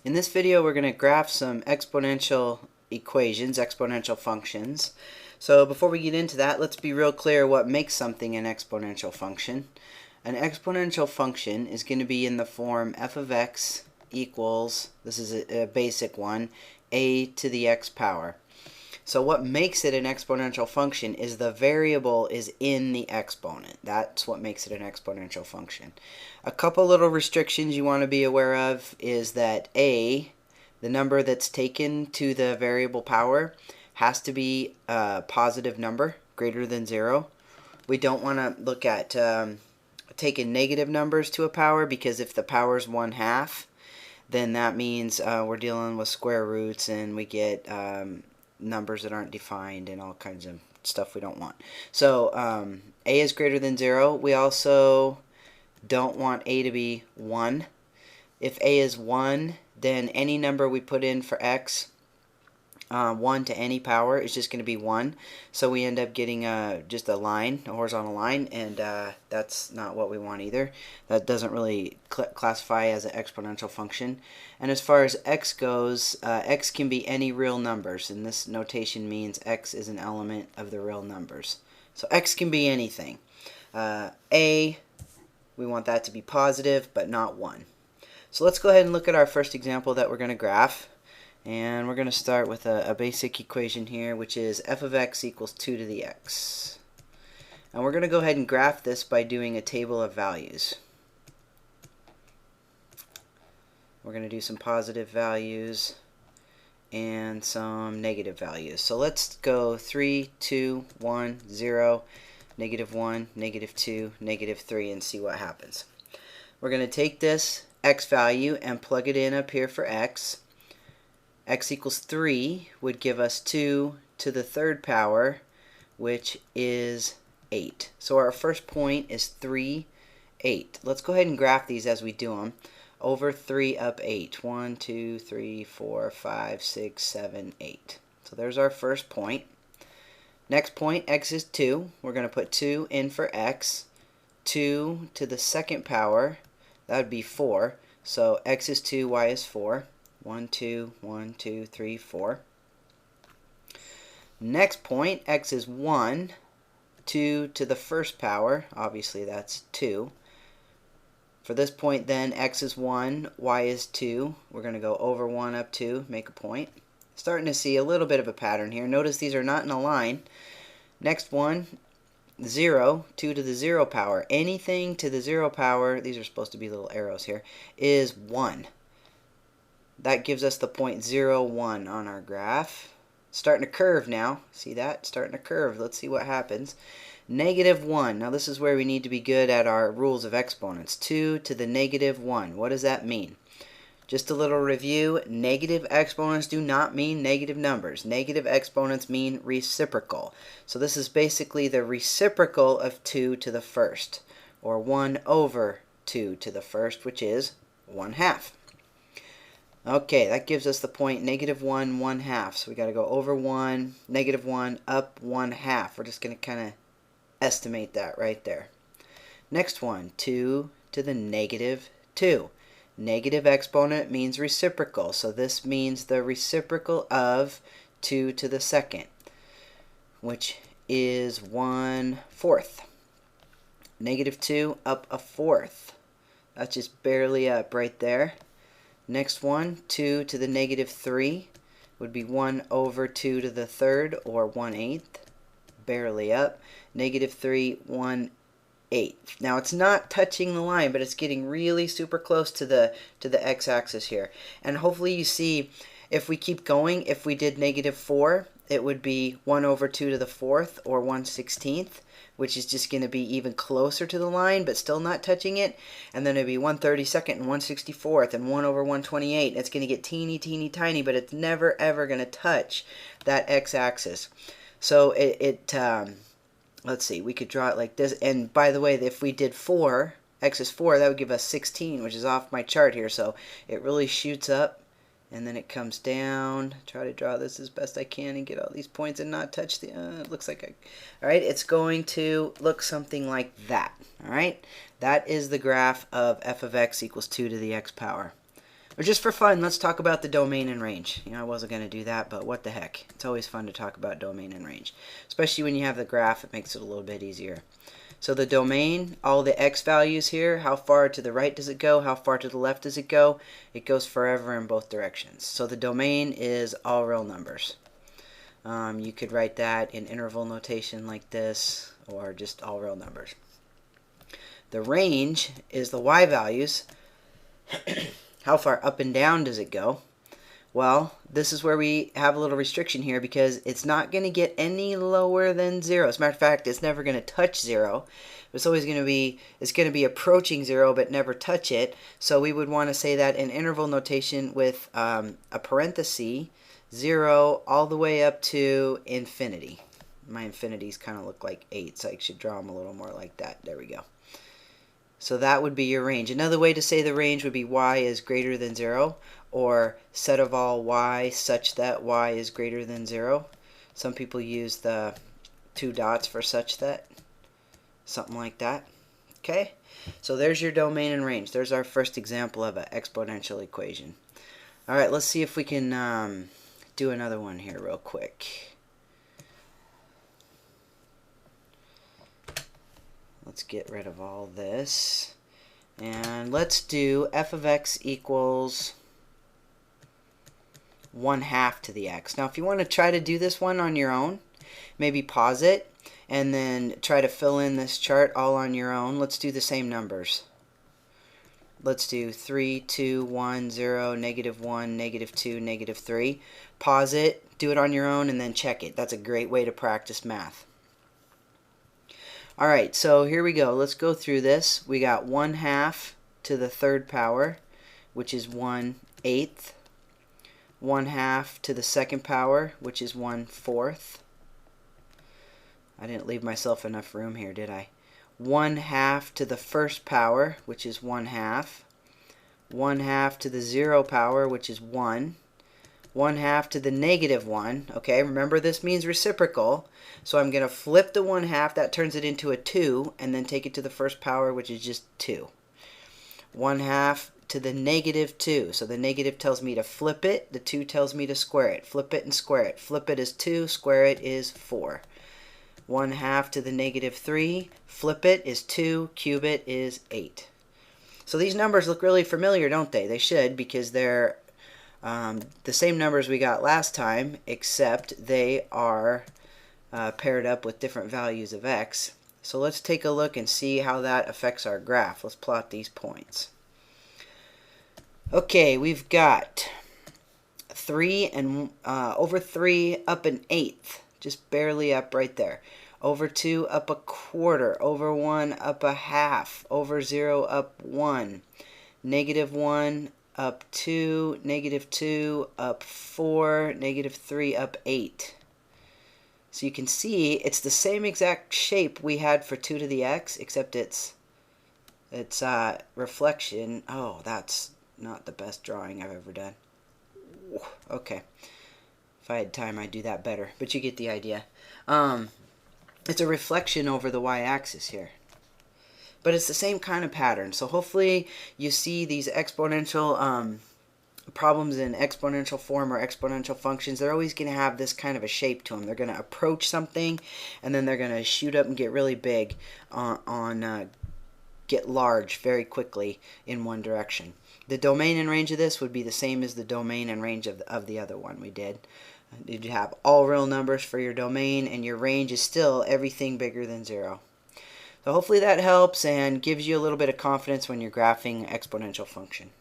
In this video we're going to graph some exponential equations, exponential functions. So before we get into that, let's be real clear what makes something an exponential function. An exponential function is going to be in the form f of x equals, this is a basic one, a to the x power. So what makes it an exponential function is the variable is in the exponent. That's what makes it an exponential function. A couple little restrictions you want to be aware of is that a, the number that's taken to the variable power, has to be a positive number, greater than 0. We don't want to look at taking negative numbers to a power, because if the power is 1/2, then that means we're dealing with square roots and we get numbers that aren't defined and all kinds of stuff we don't want. So a is greater than 0. We also don't want a to be 1. If a is 1, then any number we put in for x, 1 to any power, is just going to be 1. So we end up getting just a line, a horizontal line, and that's not what we want either. That doesn't really classify as an exponential function. And as far as x goes, x can be any real numbers, and this notation means x is an element of the real numbers. So x can be anything. A, we want that to be positive, but not 1. So let's go ahead and look at our first example that we're going to graph. And we're going to start with a basic equation here, which is f of x equals 2 to the x. And we're going to go ahead and graph this by doing a table of values. We're going to do some positive values and some negative values. So let's go 3, 2, 1, 0, -1, -2, -3, and see what happens. We're going to take this x value and plug it in up here for x. X equals 3 would give us 2 to the third power, which is 8. So our first point is 3, 8. Let's go ahead and graph these as we do them. Over 3 up 8. 1, 2, 3, 4, 5, 6, 7, 8. So there's our first point. Next point, x is 2. We're going to put 2 in for x. 2 to the second power, that would be 4. So x is 2, y is 4. 1, 2, 1, 2, 3, 4. Next point, x is 1. 2 to the first power, obviously that's 2. For this point then, x is 1, y is 2. We're going to go over 1 up 2, make a point. Starting to see a little bit of a pattern here. Notice these are not in a line. Next one, 0, 2 to the 0 power. Anything to the 0 power, these are supposed to be little arrows here, is 1. That gives us the point 0, 1 on our graph. Starting to curve now. See that? Starting to curve. Let's see what happens. -1. Now this is where we need to be good at our rules of exponents. 2 to the -1. What does that mean? Just a little review. Negative exponents do not mean negative numbers. Negative exponents mean reciprocal. So this is basically the reciprocal of 2 to the first, or 1 over 2 to the first, which is 1/2. Okay, that gives us the point -1, 1/2. So we got to go over 1, -1, up 1/2. We're just going to kind of estimate that right there. Next one, 2 to the -2. Negative exponent means reciprocal, so this means the reciprocal of 2 to the second, which is 1/4. -2 up 1/4. That's just barely up right there. Next one, 2 to the -3 would be 1 over 2 to the third, or 1/8. Barely up. -3, 1/8. Now it's not touching the line, but it's getting really super close to the x-axis here. And hopefully you see, if we keep going, if we did -4, it would be 1 over 2 to the fourth, or 1/16, which is just going to be even closer to the line, but still not touching it. And then it'd be 1/32 and 1/64 and 1 over 1/28. It's going to get teeny, teeny, tiny, but it's never, ever going to touch that x-axis. So let's see, we could draw it like this. And by the way, if we did 4, x is 4, that would give us 16, which is off my chart here. So it really shoots up, and then it comes down. Try to draw this as best I can and get all these points and not touch the, it looks like all right, it's going to look something like that. All right, that is the graph of f of x equals 2 to the x power. Or just for fun, let's talk about the domain and range. You know, I wasn't going to do that, but what the heck. It's always fun to talk about domain and range. Especially when you have the graph, it makes it a little bit easier. So the domain, all the x values here, how far to the right does it go? How far to the left does it go? It goes forever in both directions. So the domain is all real numbers. You could write that in interval notation like this, or just all real numbers. The range is the y values. How far up and down does it go? Well, this is where we have a little restriction here because it's not going to get any lower than 0. As a matter of fact, it's never going to touch 0. It's always going to be approaching 0 but never touch it. So we would want to say that in interval notation with a parenthesis, 0 all the way up to infinity. My infinities kind of look like 8, so I should draw them a little more like that. There we go. So that would be your range. Another way to say the range would be y is greater than 0, or set of all y such that y is greater than 0. Some people use the 2 dots for such that, something like that. Okay, so there's your domain and range. There's our first example of an exponential equation. All right, let's see if we can do another one here real quick. Let's get rid of all this. And let's do f of x equals 1/2 to the x. Now, if you want to try to do this one on your own, maybe pause it and then try to fill in this chart all on your own. Let's do the same numbers. Let's do 3, 2, 1, 0, -1, -2, -3. Pause it, do it on your own, and then check it. That's a great way to practice math. Alright, so here we go. Let's go through this. We got 1/2 to the 3rd power, which is 1/8. 1/2 to the 2nd power, which is 1/4. I didn't leave myself enough room here, did I? 1/2 to the 1st power, which is 1/2. 1/2 to the 0 power, which is 1. 1/2 to the -1. Okay, remember this means reciprocal. So I'm going to flip the 1/2. That turns it into a 2. And then take it to the 1st power, which is just 2. 1/2 to the -2. So the negative tells me to flip it. The 2 tells me to square it. Flip it and square it. Flip it is 2. Square it is 4. 1/2 to the -3. Flip it is 2. Cube it is 8. So these numbers look really familiar, don't they? They should, because they're the same numbers we got last time, except they are paired up with different values of x. So let's take a look and see how that affects our graph. Let's plot these points. Okay, we've got 3 and over 3 up an 1/8, just barely up right there. Over 2 up a 1/4, over 1 up a 1/2, over 0 up 1, -1 up 2, -2 up 4, -3 up 8. So you can see it's the same exact shape we had for 2 to the x, except it's reflection. Oh, that's not the best drawing I've ever done. Okay, if I had time I'd do that better, but you get the idea. It's a reflection over the y-axis here. But it's the same kind of pattern. So hopefully you see these exponential problems in exponential form or exponential functions. They're always going to have this kind of a shape to them. They're going to approach something, and then they're going to shoot up and get really big get large very quickly in one direction. The domain and range of this would be the same as the domain and range of the other one we did. You'd have all real numbers for your domain, and your range is still everything bigger than 0. So hopefully that helps and gives you a little bit of confidence when you're graphing an exponential function.